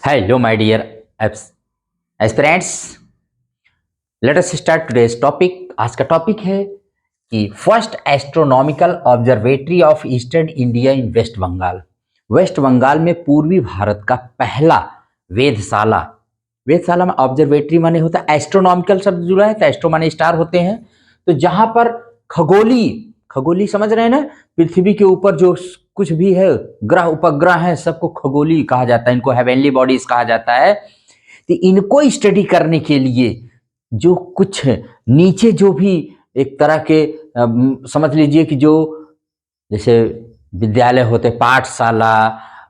Hello, my dear aspirants. Let us start today's topic. आज का topic है कि first astronomical observatory of eastern India in waste Bengal. Waste Bengal में पूर्वी भारत का पहला वेधशाला। वेधशाला में ऑब्जर्वेटरी माने होता है, एस्ट्रोनॉमिकल शब्द जुड़ा है तो एस्ट्रो माने स्टार होते हैं। तो जहां पर खगोली समझ रहे हैं ना, पृथ्वी के ऊपर जो कुछ भी है, ग्रह उपग्रह है, सबको खगोली कहा जाता है, इनको हेवनली बॉडीज कहा जाता है। तो इनको स्टडी करने के लिए जो कुछ नीचे जो भी एक तरह के समझ लीजिए कि जो जैसे विद्यालय होते, पाठशाला,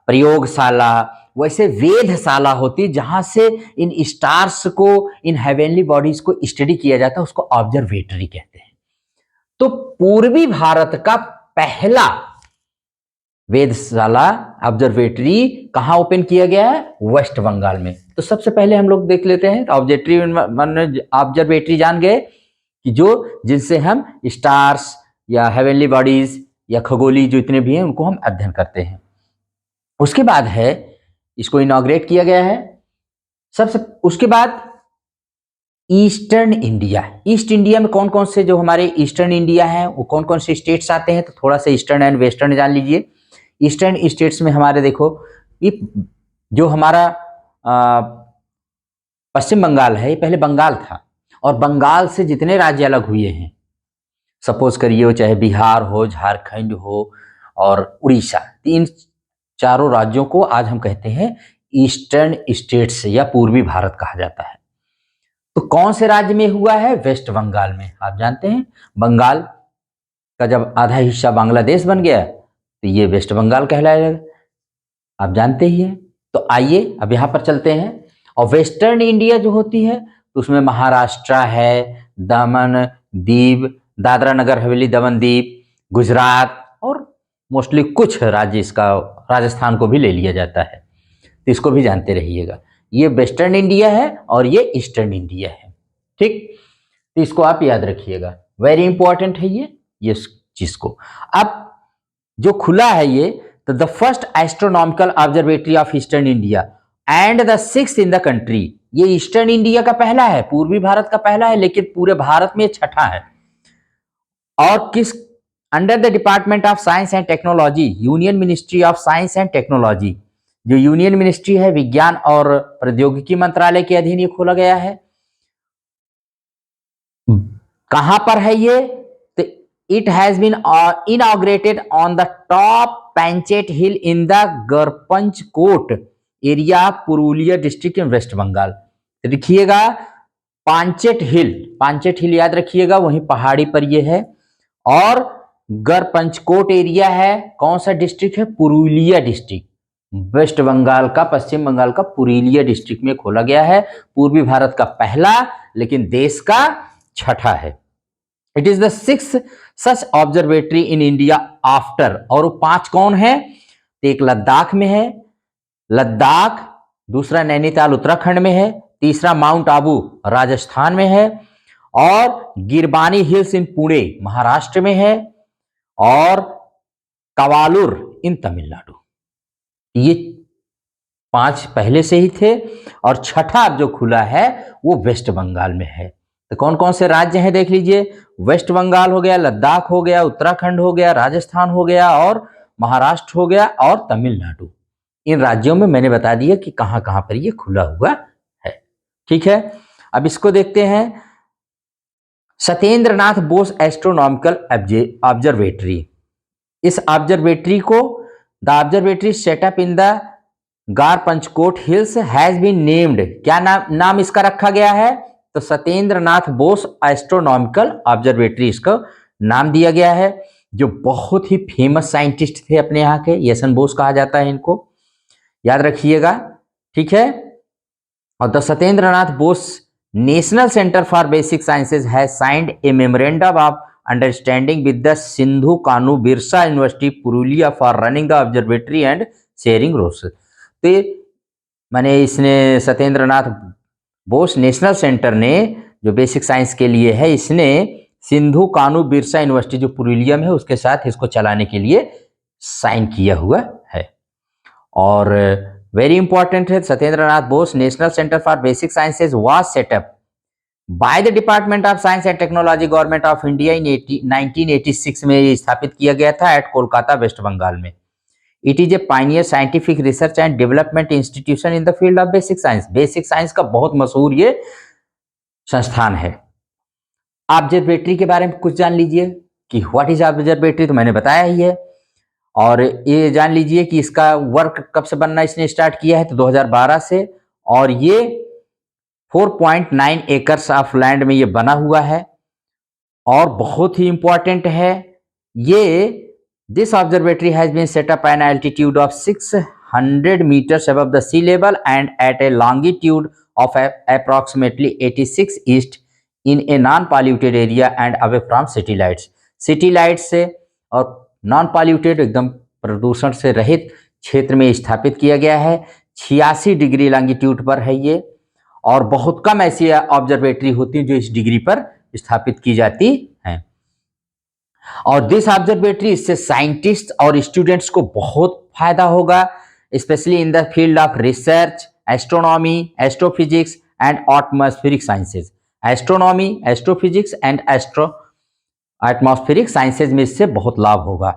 प्रयोगशाला, वैसे वेधशाला होती जहां से इन स्टार्स को, इन हेवनली बॉडीज को स्टडी किया जाता है, उसको ऑब्जर्वेटरी कहते हैं। तो पूर्वी भारत का पहला वेधशाला ऑब्जर्वेटरी कहां ओपन किया गया है? वेस्ट बंगाल में। तो सबसे पहले हम लोग देख लेते हैं ऑब्जर्वेटरी जान गए कि जो जिनसे हम स्टार्स या हेवनली बॉडीज या खगोली जो इतने भी हैं उनको हम अध्ययन करते हैं। उसके बाद है इसको इनॉग्रेट किया गया है। उसके बाद ईस्टर्न इंडिया। ईस्ट इंडिया में कौन कौन से जो हमारे ईस्टर्न इंडिया है वो कौन कौन से स्टेट्स आते हैं? तो थोड़ा सा ईस्टर्न एंड वेस्टर्न जान लीजिए। ईस्टर्न स्टेट्स में हमारे देखो, ये जो हमारा पश्चिम बंगाल है, ये पहले बंगाल था और बंगाल से जितने राज्य अलग हुए हैं, सपोज करिए वो चाहे बिहार हो, झारखंड हो और उड़ीसा, इन चारों राज्यों को आज हम कहते हैं ईस्टर्न स्टेट्स या पूर्वी भारत कहा जाता है। तो कौन से राज्य में हुआ है? वेस्ट बंगाल में। आप जानते हैं बंगाल का जब आधा हिस्सा बांग्लादेश बन गया तो ये वेस्ट बंगाल कहलाएगा, आप जानते ही हैं। तो आइए अब यहाँ पर चलते हैं। और वेस्टर्न इंडिया जो होती है तो उसमें महाराष्ट्र है, दमन दीव, दादरा नगर हवेली, दमन दीव, गुजरात और मोस्टली कुछ राज्य, इसका राजस्थान को भी ले लिया जाता है, तो इसको भी जानते रहिएगा। ये वेस्टर्न इंडिया है और ये ईस्टर्न इंडिया है, ठीक। तो इसको आप याद रखिएगा, वेरी इंपॉर्टेंट है ये चीज को। अब जो खुला है ये, तो the first astronomical observatory of eastern India and the sixth in the country. ये ईस्टर्न इंडिया का पहला है, पूर्वी भारत का पहला है, लेकिन पूरे भारत में छठा है। और किस under the department of science and technology, union ministry of science and technology, जो यूनियन मिनिस्ट्री है, विज्ञान और प्रौद्योगिकी मंत्रालय के अधीन ये खोला गया है। कहां पर है ये? तो it has been inaugurated on the top Panchet hill in the Garpanchkot area, Purulia district in waste Bengal. तो देखिएगा पांचेट हिल याद रखिएगा, वहीं पहाड़ी पर ये है। और गरपंचकोट एरिया है, कौन सा डिस्ट्रिक्ट है? पुरुलिया डिस्ट्रिक्ट, वेस्ट बंगाल का, पश्चिम बंगाल का पुरुलिया डिस्ट्रिक्ट में खोला गया है। पूर्वी भारत का पहला लेकिन देश का छठा है। It is the sixth such observatory in India after, और वो 5 कौन है? तो एक लद्दाख में है, लद्दाख, दूसरा नैनीताल उत्तराखंड में है, तीसरा माउंट आबू राजस्थान में है, और गिरबानी हिल्स इन पुणे महाराष्ट्र में है, और कवालूर इन तमिलनाडु। ये 5 पहले से ही थे और छठा अब जो खुला है वो वेस्ट बंगाल में है। तो कौन कौन से राज्य हैं देख लीजिए, वेस्ट बंगाल हो गया, लद्दाख हो गया, उत्तराखंड हो गया, राजस्थान हो गया और महाराष्ट्र हो गया और तमिलनाडु। इन राज्यों में मैंने बता दिया कि कहां कहां पर ये खुला हुआ है, ठीक है। अब इसको देखते हैं, सत्येंद्र नाथ बोस एस्ट्रोनॉमिकल ऑब्जर्वेटरी। इस ऑब्जर्वेटरी को, the observatory setup in the Garpanchkot hills has been named, क्या नाम इसका रखा गया है? तो सत्येंद्र नाथ बोस एस्ट्रोनॉमिकल ऑब्जर्वेटरी इसका नाम दिया गया है। जो बहुत ही फेमस साइंटिस्ट थे अपने यहाँ के, यशन बोस कहा जाता है इनको, याद रखिएगा, ठीक है। और the Satyendra Nath Bose national centre for basic sciences has signed a memorandum of understanding with the Sidho Kanho Birsa university Purulia for running the observatory and sharing resources. तो माने इसने सत्येंद्र नाथ बोस नेशनल सेंटर ने जो बेसिक साइंस के लिए है, इसने सिंधु कानू बिरसा यूनिवर्सिटी जो पुरुलिया में है उसके साथ इसको चलाने के लिए साइन किया हुआ है। और वेरी इंपॉर्टेंट है, Satyendranath Bose national centre for basic sciences was setup by the department of science and technology government of India in 1986 में ये स्थापित किया गया था एट कोलकाता वेस्ट बंगाल में। It is a pioneer scientific research and development institution in the field of basic science. Basic science का बहुत मशहूर ये संस्थान है। ऑब्जर्वेटरी के बारे में कुछ जान लीजिए कि व्हाट इज ऑब्जर्वेटरी, तो मैंने बताया ही है। और ये जान लीजिए कि इसका वर्क कब से बनना इसने स्टार्ट किया है, तो 2012 से। और ये 4.9 एकर्स ऑफ लैंड में ये बना हुआ है और बहुत ही इंपॉर्टेंट है ये। This observatory has been set up an altitude of 600 meters above the sea level and at a longitude of approximately 86 east in a non-polluted area and away from city lights। City lights से और non polluted एकदम प्रदूषण से रहित क्षेत्र में स्थापित किया गया है। 86 डिग्री लॉन्गिट्यूड पर है ये, और बहुत कम ऐसी ऑब्जर्वेटरी होती हैं जो इस डिग्री पर स्थापित की जाती हैं। और दिस ऑब्जर्वेटरी, इससे साइंटिस्ट और स्टूडेंट्स को बहुत फायदा होगा, specially in the field of research, astronomy, astrophysics and atmospheric sciences. Astronomy, astrophysics and atmospheric sciences में इससे बहुत लाभ होगा।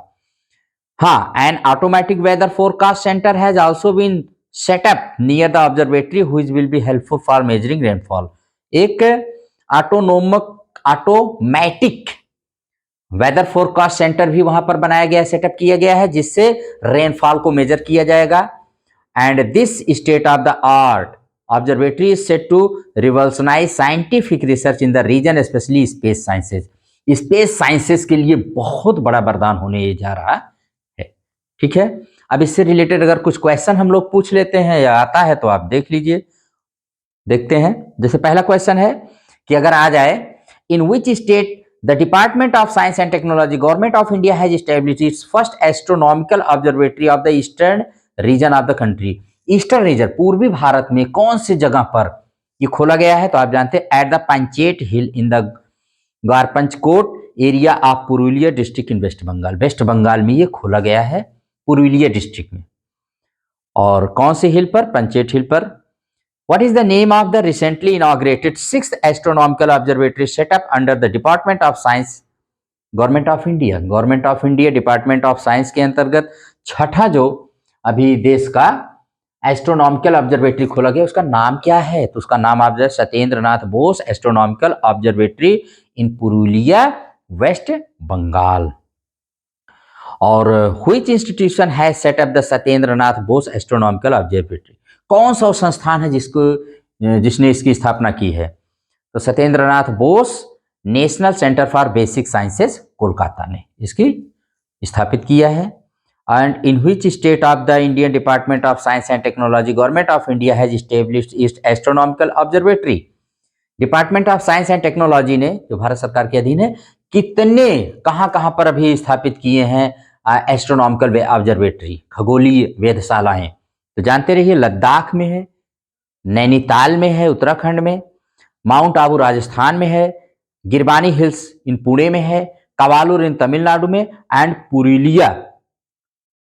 हाँ, an automatic weather forecast centre has also been set up near the observatory which will be helpful for measuring rainfall. एक automatic weather forecast centre भी वहां पर बनाया गया, सेटअप किया गया है, जिससे रेनफॉल को मेजर किया जाएगा। And this state of the art observatory is set to revolutionise scientific research in the region, especially space sciences. Space sciences के लिए बहुत बड़ा वरदान होने जा रहा है। ठीक है, अब इससे रिलेटेड अगर कुछ क्वेश्चन हम लोग पूछ लेते हैं या आता है तो आप देख लीजिए, देखते हैं। जैसे पहला क्वेश्चन है कि अगर आ जाए, in which state the department of science and technology government of India has established its first astronomical observatory of the eastern region of the country. Eastern region, पूर्वी भारत में कौन सी जगह पर ये खोला गया है, तो आप जानते हैं at the Panchet hill in the Garpanchkot area of Purulia district in waste Bengal. Waste Bengal में ये खोला गया है, पुरुलिया डिस्ट्रिक्ट में। और कौन से हिल पर? पंचेट हिल पर। What is the name of the recently inaugurated 6th astronomical observatory set up under the Department of Science, Government of India? Government of India Department of Science के अंतर्गत छठा जो अभी देश का एस्ट्रोनॉमिकल ऑब्जर्वेटरी खोला गया, उसका नाम क्या है? तो उसका नाम आप Satyendranath Bose astronomical observatory in Purulia West Bengal. और which institution has set up the Satyendranath Bose astronomical observatory? कौन सा संस्थान है जिसने इसकी स्थापना की है? तो Satyendranath Bose national centre for basic sciences Kolkata ने इसकी स्थापित किया है। And in which state of the Indian department of science and technology government of India has established east astronomical observatory. Department of science and technology ने, जो भारत सरकार के अधीन है, कितने कहां पर अभी स्थापित किए हैं एस्ट्रोनॉमिकल ऑब्जर्वेटरी, खगोलीय वेधशालाएं? तो जानते रहिए, लद्दाख में है, नैनीताल में है उत्तराखंड में, माउंट आबू राजस्थान में है, गिरबानी हिल्स इन पुणे में है, कावालूर इन तमिलनाडु में, एंड पुरुलिया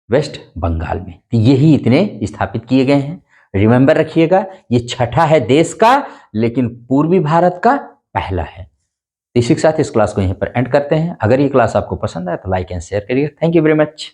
वेस्ट बंगाल में। तो यही इतने स्थापित किए गए हैं। रिमेंबर रखिएगा, ये छठा है देश का, लेकिन पूर्वी भारत का पहला है। इसी के साथ इस क्लास को यहीं पर एंड करते हैं। अगर ये क्लास आपको पसंद आए तो लाइक एंड शेयर करिए। Thank you very much.